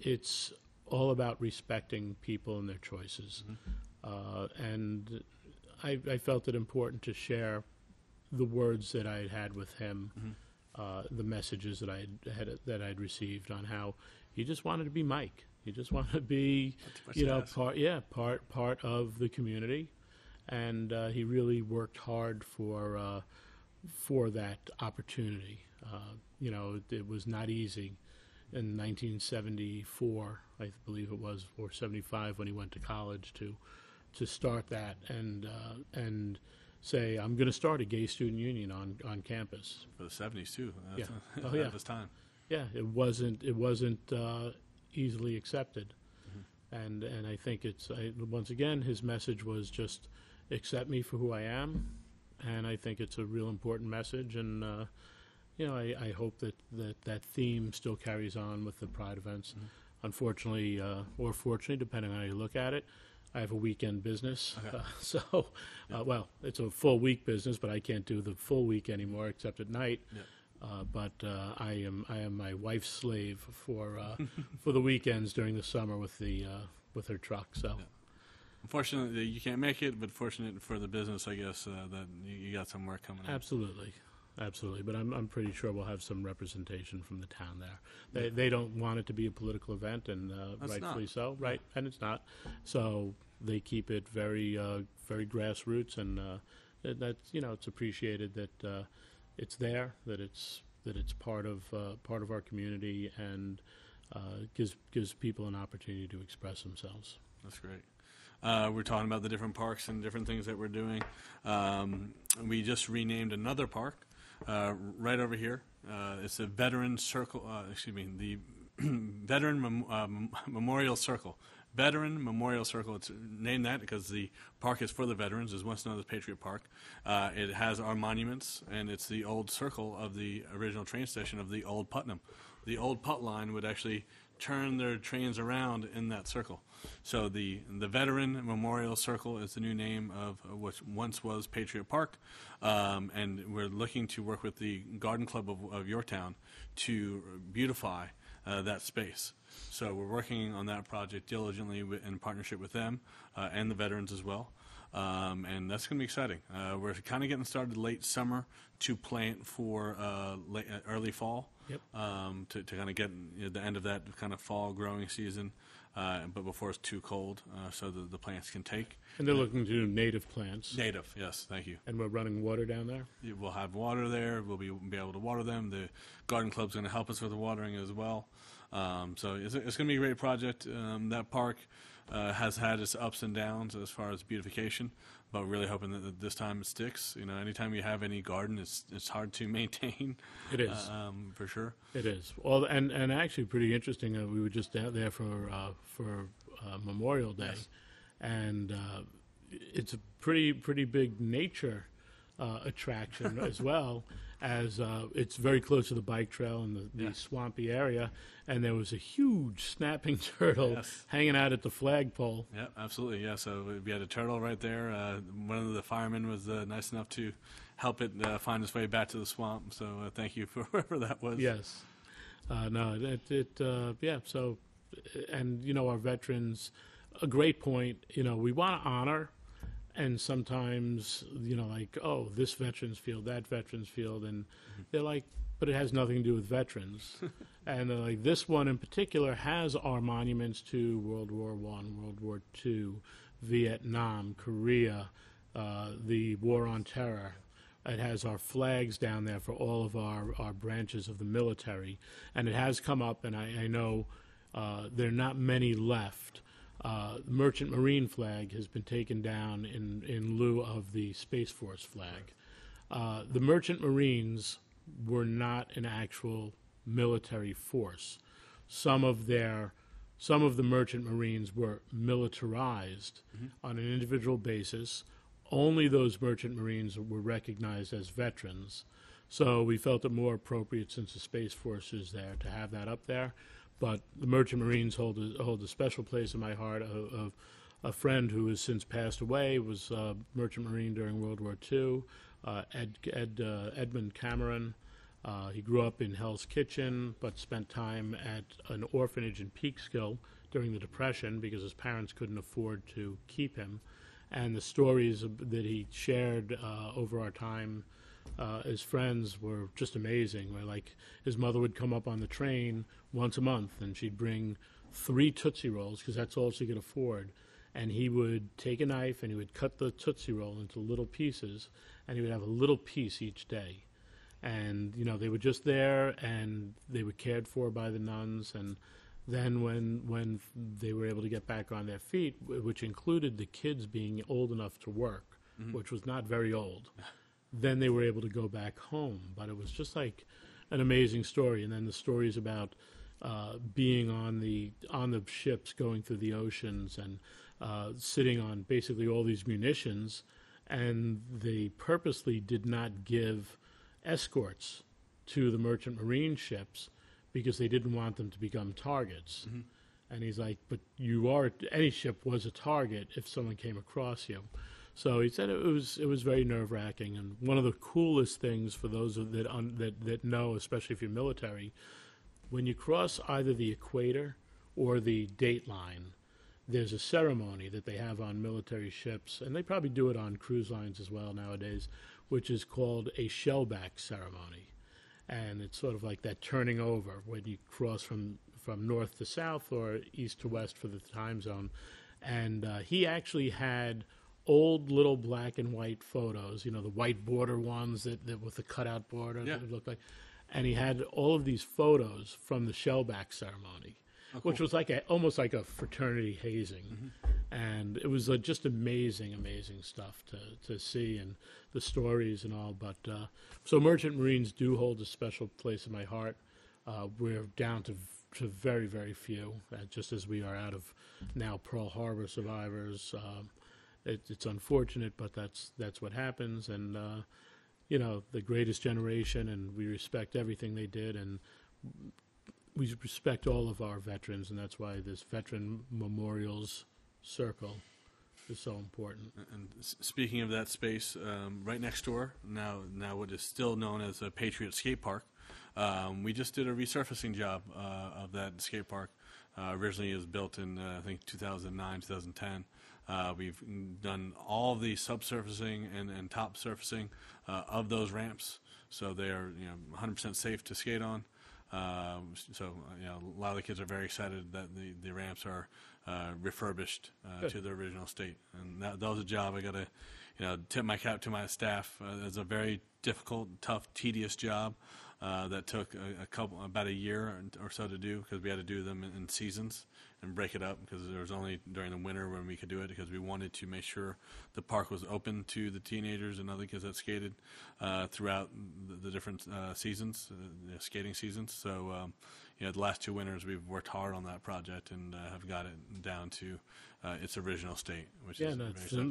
it's all about respecting people and their choices. And I felt it important to share the words that I had with him, the messages that I'd received on how he just wanted to be Mike. He just wanted to be, part of the community, and he really worked hard for that opportunity. It was not easy. In 1974, I believe it was, or 75, when he went to college to start that and say, I'm going to start a gay student union on campus. For the 70s too. At this time. Yeah, it wasn't easily accepted, and I think once again his message was just accept me for who I am, and I think it's a real important message, and I hope that theme still carries on with the Pride events. Mm-hmm. Unfortunately, or fortunately, depending on how you look at it, I have a weekend business. Okay. Well, it's a full week business, but I can't do the full week anymore except at night. Yeah. But I am my wife's slave for for the weekends during the summer with her truck. So. Yeah. Unfortunately, you can't make it, but fortunate for the business, I guess, that you got some work coming up. Absolutely. But I'm pretty sure we'll have some representation from the town there. They don't want it to be a political event, and rightfully not. so, right? And it's not. So they keep it very very grassroots, and that's it's appreciated that it's there, that it's part of our community, and gives people an opportunity to express themselves. That's great. We're talking about the different parks and different things that we're doing. We just renamed another park right over here. It's a Veteran Circle. The Veteran Memorial Circle. Veteran Memorial Circle. It's named that because the park is for the veterans. It's once known as Patriot Park. It has our monuments, and it's the old circle of the original train station of the old Putnam. The old Putt line would actually turn their trains around in that circle. So the Veteran Memorial Circle is the new name of what once was Patriot Park, and we're looking to work with the Garden Club of Yorktown to beautify that space. So we're working on that project diligently in partnership with them and the veterans as well. And that's going to be exciting. We're kind of getting started late summer to plant for early fall. Yep. To kind of get the end of that kind of fall growing season, but before it's too cold, so that the plants can take. And they're looking to do native plants. Native, yes, thank you. And we're running water down there? We'll have water there. We'll be able to water them. The garden club's going to help us with the watering as well. So it's going to be a great project. That park has had its ups and downs as far as beautification, but we're really hoping that this time it sticks. Anytime you have any garden, it's hard to maintain. It is. For sure. It is. Well, and actually pretty interesting. We were just out there for Memorial Day, Yes. and it's a pretty big nature attraction as well, as it's very close to the bike trail and the swampy area, and there was a huge snapping turtle Yes. hanging out at the flagpole. Yeah, absolutely. Yeah, so we had a turtle right there. One of the firemen was nice enough to help it find its way back to the swamp. So thank you for whoever that was. Yes. Yeah. So, and our veterans, a great point. We want to honor, and sometimes like, oh, this veterans field, that veterans field, and they're like, but it has nothing to do with veterans. And they're like, this one in particular has our monuments to World War I, World War II, Vietnam, Korea, the War on Terror. It has our flags down there for all of our branches of the military. And it has come up, and I know there are not many left. The Merchant Marine flag has been taken down in lieu of the Space Force flag. The Merchant Marines were not an actual military force. Some of the Merchant Marines were militarized on an individual basis. Only those Merchant Marines were recognized as veterans. So we felt it more appropriate, since the Space Force is there, to have that up there. But the Merchant Marines hold a special place in my heart. A friend who has since passed away was a Merchant Marine during World War II, Edmund Cameron. He grew up in Hell's Kitchen, but spent time at an orphanage in Peekskill during the Depression because his parents couldn't afford to keep him. And the stories that he shared over our time as friends were just amazing. Where, like, his mother would come up on the train once a month, and she'd bring 3 Tootsie Rolls, because that's all she could afford. And he would take a knife, and he would cut the Tootsie Roll into little pieces, and he would have a little piece each day. And, they were just there, and they were cared for by the nuns. And then when they were able to get back on their feet, which included the kids being old enough to work, which was not very old, then they were able to go back home. But it was just like an amazing story. And then the stories about being on the ships going through the oceans and sitting on basically all these munitions, and they purposely did not give escorts to the merchant marine ships because they didn't want them to become targets. Mm-hmm. And he's like, but any ship was a target if someone came across you. So he said it was very nerve-wracking. And one of the coolest things for those that know, especially if you're military, when you cross either the equator or the date line, there's a ceremony that they have on military ships, and they probably do it on cruise lines as well nowadays, which is called a shellback ceremony. And it's sort of like that turning over when you cross from north to south or east to west for the time zone. And he actually had old little black and white photos, the white border ones that with the cutout border that it looked like. And he had all of these photos from the shellback ceremony, which was almost like a fraternity hazing. Mm-hmm. And it was just amazing stuff to see, and the stories and all. But so Merchant Marines do hold a special place in my heart. We're down to very, very few, just as we are out of now Pearl Harbor survivors. It's unfortunate, but that's what happens. And the greatest generation, and we respect everything they did, and we respect all of our veterans, and that's why this Veteran Memorials Circle is so important. And speaking of that space, right next door, now what is still known as a Patriot Skate Park, we just did a resurfacing job of that skate park. Originally it was built in, I think, 2009, 2010. We've done all of the subsurfacing and top surfacing of those ramps, so they are 100% safe to skate on. So a lot of the kids are very excited that the ramps are refurbished to their original state, and that was a job I got to tip my cap to my staff. It's a very difficult, tough, tedious job that took about a year or so to do, because we had to do them in seasons and break it up, because there was only during the winter when we could do it, because we wanted to make sure the park was open to the teenagers and other kids that skated throughout the different seasons, skating seasons. So the last 2 winters we've worked hard on that project and have got it down to its original state, which is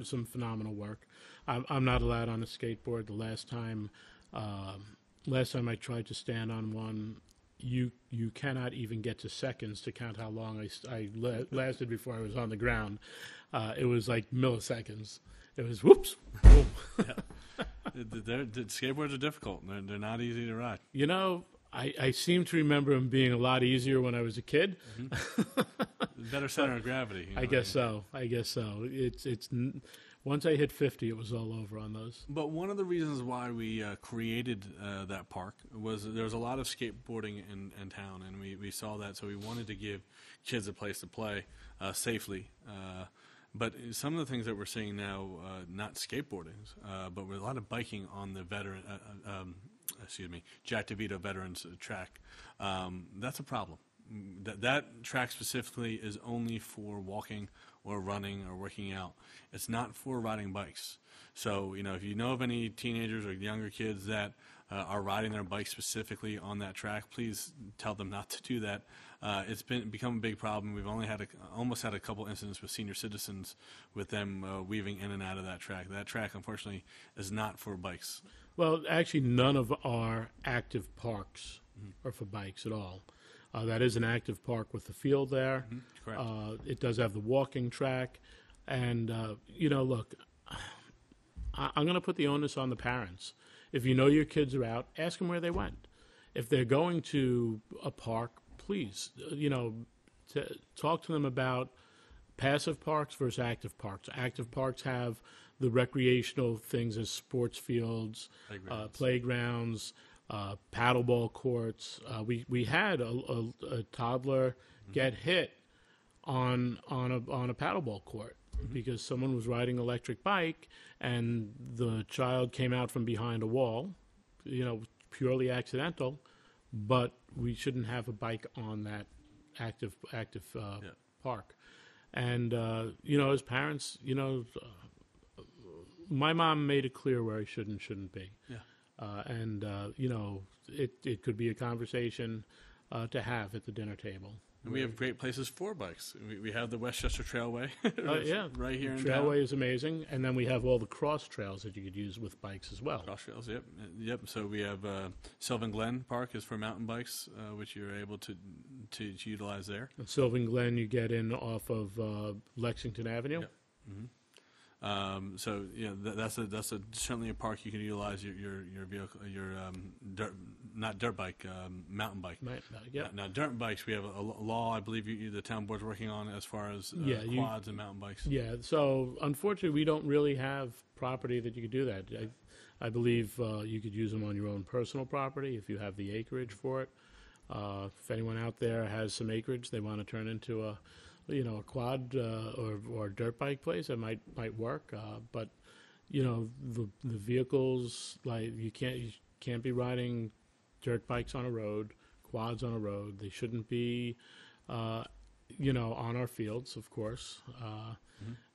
some phenomenal work. I'm not allowed on a skateboard. The last time I tried to stand on one, you cannot even get to seconds to count how long I lasted before I was on the ground. It was like milliseconds. It was whoops. Boom. The skateboards are difficult. They're not easy to ride. I seem to remember them being a lot easier when I was a kid. Mm-hmm. Better center of gravity. I guess so. It's once I hit 50, it was all over on those. But one of the reasons why we created that park was there was a lot of skateboarding in town, and we saw that, so we wanted to give kids a place to play safely. But some of the things that we're seeing now, not skateboarding, but with a lot of biking on the Jack DeVito Veterans track, that's a problem. That track specifically is only for walking or running or working out. It's not for riding bikes. So, if you know of any teenagers or younger kids that are riding their bikes specifically on that track, please tell them not to do that. It's become a big problem. We've only almost had a couple incidents with senior citizens with them weaving in and out of that track. That track, unfortunately, is not for bikes. Well, actually, none of our active parks are for bikes at all. That is an active park with the field there. Mm-hmm. Correct. It does have the walking track. And, look, I'm going to put the onus on the parents. If you know your kids are out, ask them where they went. If they're going to a park, please, talk to them about passive parks versus active parks. Active parks have the recreational things as sports fields, playgrounds, paddleball courts. We had a toddler get hit on a paddleball court because someone was riding an electric bike and the child came out from behind a wall, purely accidental. But we shouldn't have a bike on that active park. And as parents, my mom made it clear where I should and shouldn't be. Yeah. It could be a conversation to have at the dinner table. And we have great places for bikes. We have the Westchester Trailway Yeah, right here in Trailway town. is amazing, and then we have all the cross trails that you could use with bikes as well. Cross trails, yep. So we have Sylvan Glen Park is for mountain bikes, which you're able to utilize there. And Sylvan Glen, you get in off of Lexington Avenue. Yep. So that's certainly a park you can utilize your vehicle, not dirt bike, mountain bike. Yeah. Now dirt bikes, we have a law I believe the town board's working on as far as quads and mountain bikes. Yeah. So unfortunately, we don't really have property that you could do that. I believe you could use them on your own personal property if you have the acreage for it. If anyone out there has some acreage they want to turn into a quad or dirt bike place, that might work. But the vehicles, like you can't be riding dirt bikes on a road, quads on a road. They shouldn't be on our fields, of course.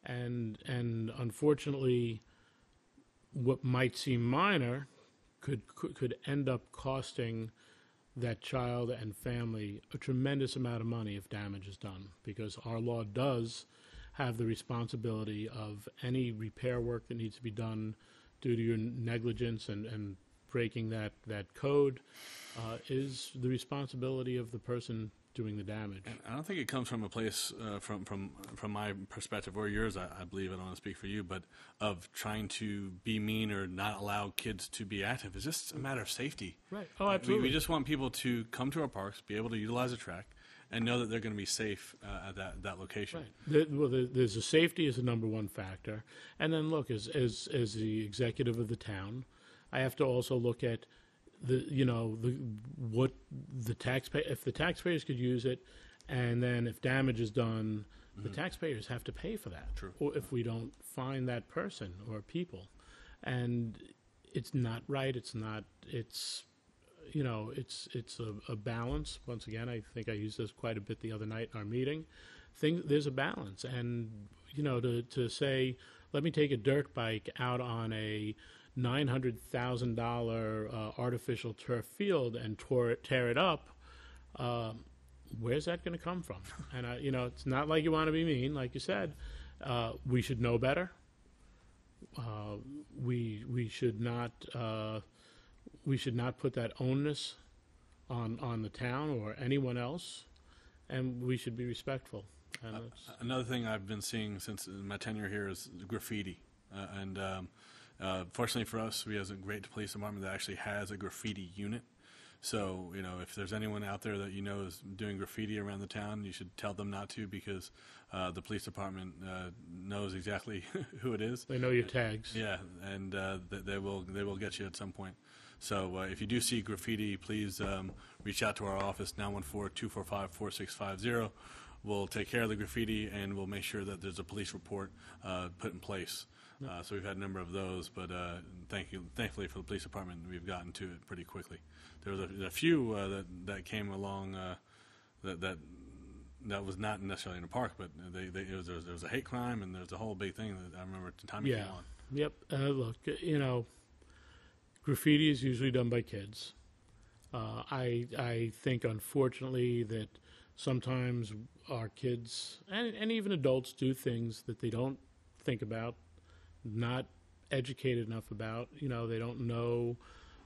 And unfortunately, what might seem minor could end up costing that child and family a tremendous amount of money if damage is done, because our law does have the responsibility of any repair work that needs to be done due to your negligence and breaking that code is the responsibility of the person doing the damage. And I don't think it comes from a place from my perspective or yours. I believe I don't want to speak for you, but of trying to be mean or not allow kids to be active. It's just a matter of safety. Right. Oh, absolutely. We just want people to come to our parks, be able to utilize the track, and know that they're going to be safe at that location. Right. There's the safety is the number one factor, and then look, as the executive of the town, I have to also look at what the taxpayer, if the taxpayers could use it, and then if damage is done, the taxpayers have to pay for that. True. Or if we don't find that person or people, and it's not right. It's not. It's a balance. Once again, I think I used this quite a bit the other night in our meeting. There's a balance, and to say, let me take a dirt bike out on a $900,000 artificial turf field and tear it up. Where's that going to come from? And it's not like you want to be mean, like you said. We should know better. We should not put that onus on the town or anyone else, and we should be respectful. And another thing I've been seeing since my tenure here is graffiti, fortunately for us, we have a great police department that actually has a graffiti unit. So, if there's anyone out there that is doing graffiti around the town, you should tell them not to, because the police department knows exactly who it is. They know your tags. Yeah, and they will get you at some point. So if you do see graffiti, please reach out to our office, 914-245-4650. We'll take care of the graffiti, and we'll make sure that there's a police report put in place. So we've had a number of those, but thankfully for the police department, we've gotten to it pretty quickly. There was a few that came along that was not necessarily in the park, but there was a hate crime, and there's a whole big thing that I remember at the time it came on. Yep. Look, graffiti is usually done by kids. I think, unfortunately, that sometimes our kids and even adults do things that they don't think about, not educated enough about. They don't know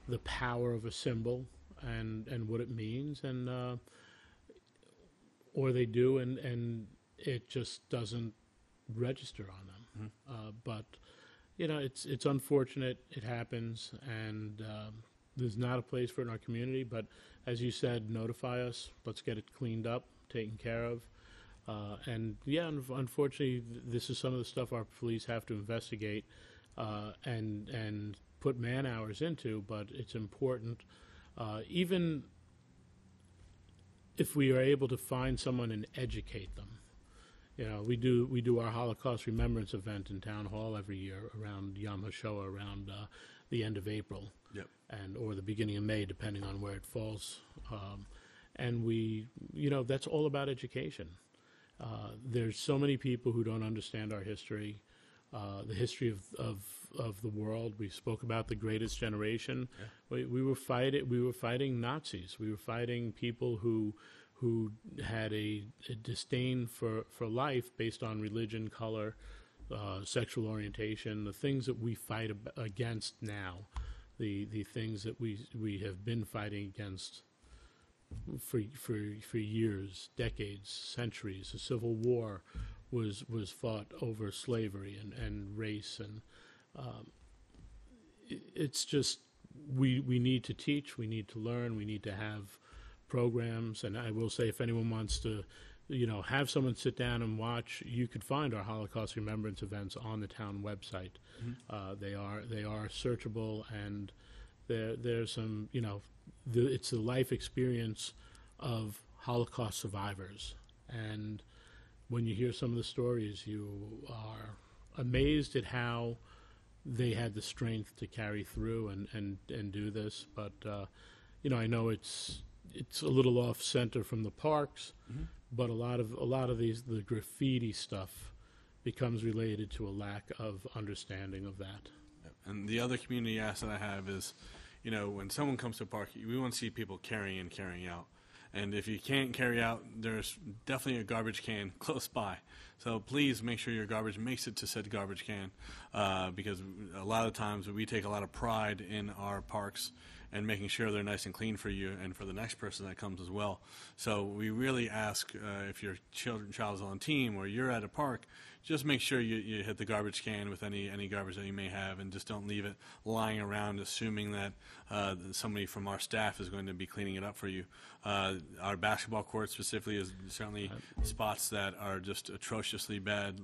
the power of a symbol and what it means, and or they do, and it just doesn't register on them. But it's unfortunate. It happens, and there's not a place for it in our community. But as you said, notify us. Let's get it cleaned up, taken care of. Unfortunately, this is some of the stuff our police have to investigate and put man hours into. But it's important, even if we are able to find someone and educate them. We do our Holocaust Remembrance event in Town Hall every year around Yom HaShoah, around the end of April, or the beginning of May, depending on where it falls. And we, that's all about education. There's so many people who don't understand our history, the history of the world. We spoke about the Greatest Generation. We were fighting Nazis. We were fighting people who who had a disdain for life based on religion, color, sexual orientation, the things that we fight against now, the things that we have been fighting against for years, decades, centuries. The Civil War was fought over slavery and race, and it's just we need to teach, we need to learn, we need to have programs. And I will say, if anyone wants to, have someone sit down and watch, you could find our Holocaust Remembrance events on the town website. They are searchable, and there's some, it's the life experience of Holocaust survivors. And when you hear some of the stories, you are amazed at how they had the strength to carry through and do this. But I know it's a little off center from the parks, but a lot of the graffiti stuff becomes related to a lack of understanding of that. And the other community ask that I have is, when someone comes to a park, we want to see people carrying in, carrying out. And if you can't carry out, there's definitely a garbage can close by. So please make sure your garbage makes it to said garbage can, because a lot of times we take a lot of pride in our parks and making sure they're nice and clean for you and for the next person that comes as well. So we really ask, if your child is on team or you're at a park, just make sure you hit the garbage can with any garbage that you may have, and just don't leave it lying around assuming that somebody from our staff is going to be cleaning it up for you. Our basketball court specifically is certainly spots that are just atrociously bad,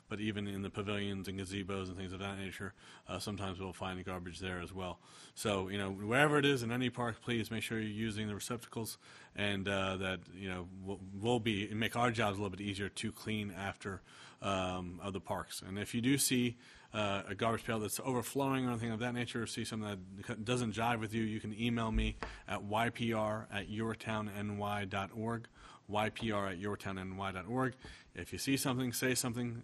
but even in the pavilions and gazebos and things of that nature, sometimes we'll find garbage there as well. So, wherever it is in any park, please make sure you're using the receptacles, and that, we'll make our jobs a little bit easier to clean after of the parks. And if you do see a garbage pail that's overflowing or anything of that nature, or see something that doesn't jive with you, you can email me at ypr@yorktownny.org, ypr@yorktownny.org. If you see something, say something,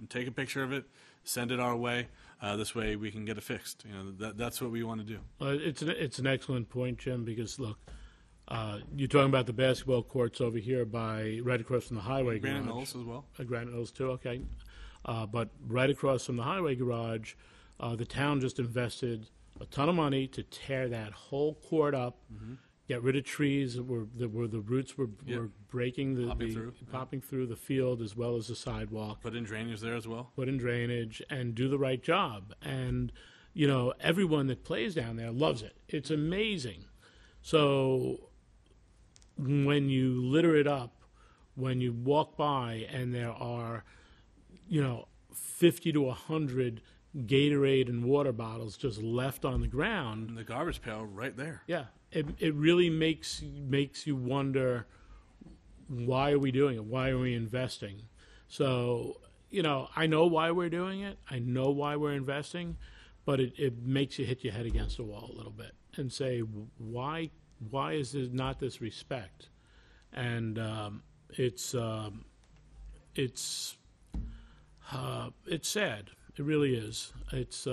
take a picture of it, send it our way. This way we can get it fixed. That's what we want to do. It's an excellent point, Jim, because look, you're talking about the basketball courts over here right across from the highway garage. Granite Knolls as well. Granite Knolls too, okay. But right across from the highway garage, the town just invested a ton of money to tear that whole court up, get rid of trees where the roots were breaking, popping through the field as well as the sidewalk. Put in drainage there as well. Put in drainage and do the right job. And, everyone that plays down there loves it. It's amazing. So when you litter it up, when you walk by and there are 50 to 100 Gatorade and water bottles just left on the ground. And the garbage pail right there. Yeah. It really makes you wonder, why are we doing it? Why are we investing? So, I know why we're doing it. I know why we're investing, but it makes you hit your head against the wall a little bit and say, why is there not this respect? And it's sad. It really is. It's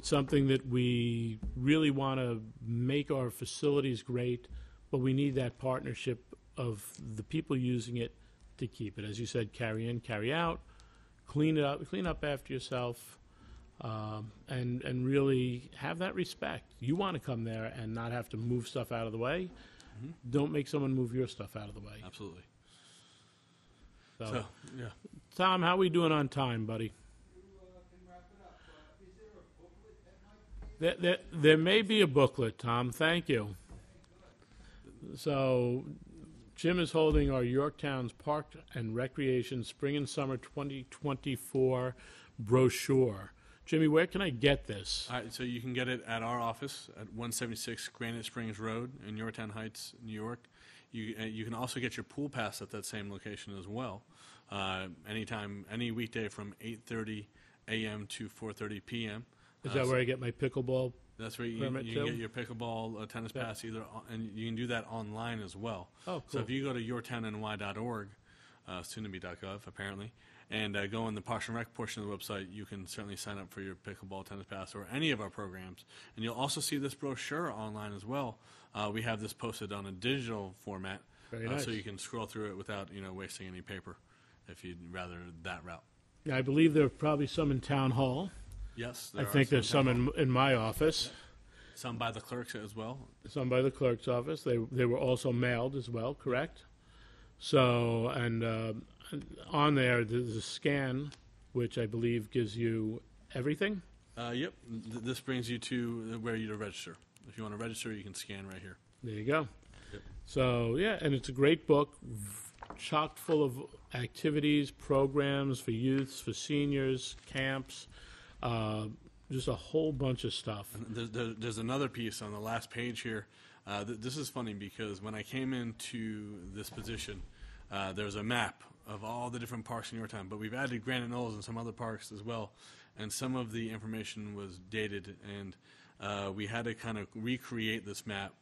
something that we really want to make our facilities great, but we need that partnership of the people using it to keep it. As you said, carry in, carry out, clean up after yourself, and really have that respect. You want to come there and not have to move stuff out of the way. Don't make someone move your stuff out of the way. Absolutely. So, yeah. Tom, how are we doing on time, buddy? There may be a booklet, Tom. Thank you. So, Jim is holding our Yorktown's Park and Recreation Spring and Summer 2024 brochure. Jimmy, where can I get this? All right, so you can get it at our office at 176 Granite Springs Road in Yorktown Heights, New York. You can also get your pool pass at that same location as well. Anytime, any weekday from 8:30 a.m. to 4:30 p.m. Is that where I get my pickleball? That's where you can get your pickleball tennis pass and you can do that online as well. Oh, cool. So if you go to yorktownny.org, soon to be .gov apparently, and go on the Parks and Rec portion of the website. You can certainly sign up for your pickleball, tennis pass, or any of our programs. And you'll also see this brochure online as well. We have this posted on a digital format, Very nice. so you can scroll through it without wasting any paper, if you'd rather that route. Yeah, I believe there are probably some in Town Hall. Yes, I think there's some in my office. Some by the clerks as well. Some by the clerk's office. They were also mailed as well, correct? So, and on there, there's a scan, which I believe gives you everything. Yep. This brings you to where you to register. If you want to register, you can scan right here. There you go. Yep. So, yeah, and it's a great book, chock full of activities, programs for youths, for seniors, camps, just a whole bunch of stuff. And there's another piece on the last page here. This is funny because when I came into this position, there's a map of all the different parks in Yorktown, but we've added Granite Knolls and some other parks as well, and some of the information was dated, and we had to kind of recreate this map.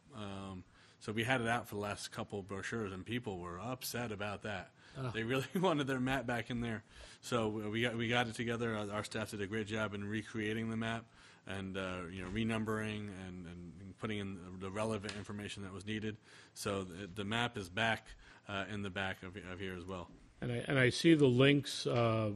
So we had it out for the last couple of brochures, and people were upset about that. They really wanted their map back in there. So we got it together. Our staff did a great job in recreating the map and renumbering and putting in the relevant information that was needed. So the map is back in the back of here as well. And I see the links are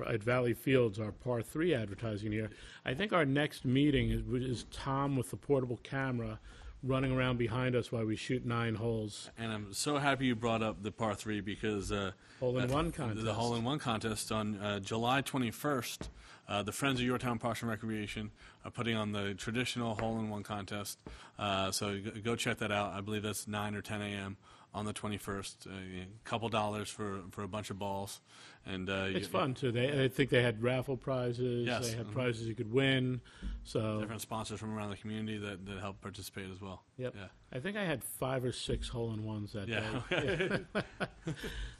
at Valley Fields, our Par 3 advertising here. I think our next meeting is Tom with the portable camera running around behind us while we shoot 9 holes. And I'm so happy you brought up the Par 3 because hole-in-one contest. The hole-in-one contest on July 21st, the Friends of Yorktown Parks and Recreation are putting on the traditional hole-in-one contest. So go check that out. I believe that's 9 or 10 a.m. on the 21st. A couple dollars for a bunch of balls. And it's fun, too. I think they had raffle prizes. Yes. They had prizes you could win. So different sponsors from around the community that helped participate as well. Yep. Yeah. I think I had 5 or 6 hole-in-ones that day.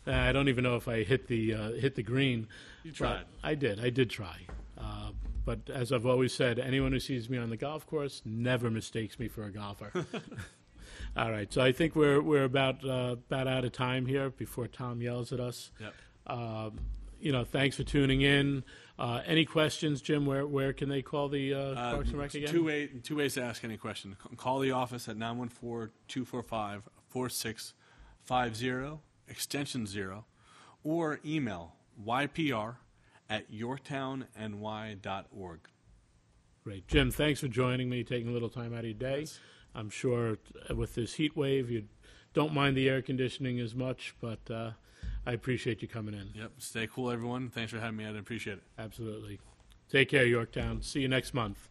I don't even know if I hit the green. You tried. I did try. But as I've always said, anyone who sees me on the golf course never mistakes me for a golfer. All right, so I think we're about out of time here before Tom yells at us. Yep. Thanks for tuning in. Any questions, Jim? Where can they call the Parks and Rec again? Two ways to ask any question. Call the office at 914-245-4650, extension 0, or email ypr@yorktownny.org. Great. Jim, thanks for joining me, taking a little time out of your day. Yes. I'm sure with this heat wave, you don't mind the air conditioning as much, but I appreciate you coming in. Yep. Stay cool, everyone. Thanks for having me. I appreciate it. Absolutely. Take care, Yorktown. See you next month.